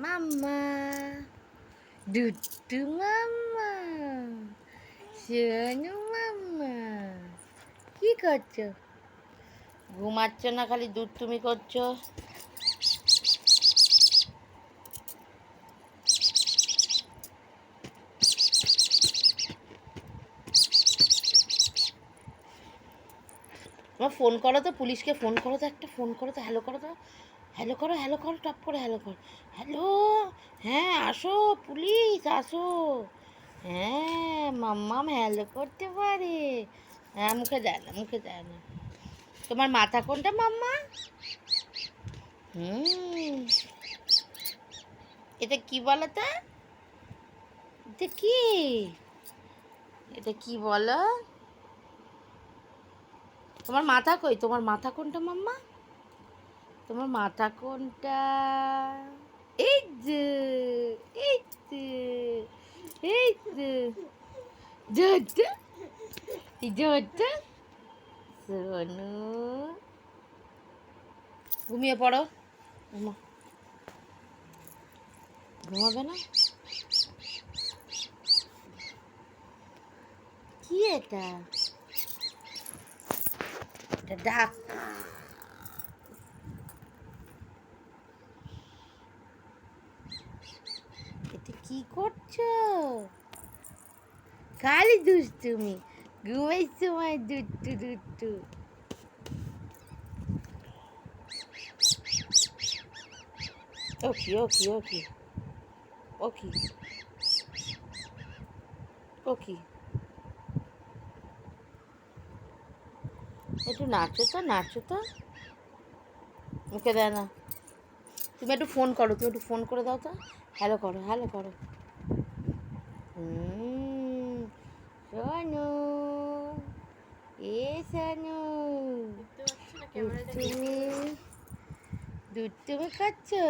মাম্মা, দুট্টু মাম্মা, সোনু মাম্মা, কি করছো? ঘুমাচ্ছ না, খালি দুষ্টুমি করছো। তোমার ফোন করো তো, পুলিশকে ফোন করো তো, একটা ফোন করো তো, হ্যালো করো তো, হ্যালো করো, হ্যালো করো, টপ করে হ্যালো করো। হ্যালো, হ্যাঁ আসো, পুলিশ আসো। হ্যাঁ, মাম্মাম হ্যালো করতে পারে। হ্যাঁ, মুখে দেয় না, মুখে দেয় না। তোমার মাথা কোনটা মাম্মা? এটা কি বলো তো? এটা কি? এটা কি বলো? তোমার মাথা কই? তোমার মাথা কোনটা মাম্মা? তোমার মাথা কোনটা? এই যে, এই যে, এই যে, জোরটা, জোরটা, সোনু, ঘুমিয়ে পড়ো। ঘুমাবে না? কি এটা? এটা ডাক। এটা কি করছো? খালি দুষ্টুমি, ঘুমের সময় দুট্টু দুট্টু। ওকে ওকে ওকে ওকে ওকে, একটু নাচো তো, নাচো তো, মুখে দেয় না। তুমি একটু ফোন করো, তুমি একটু ফোন করে দাও তো, হ্যালো করো, হ্যালো করো। সোনু, এ সোনু, দুষ্টুমি, দুষ্টুমি করছো?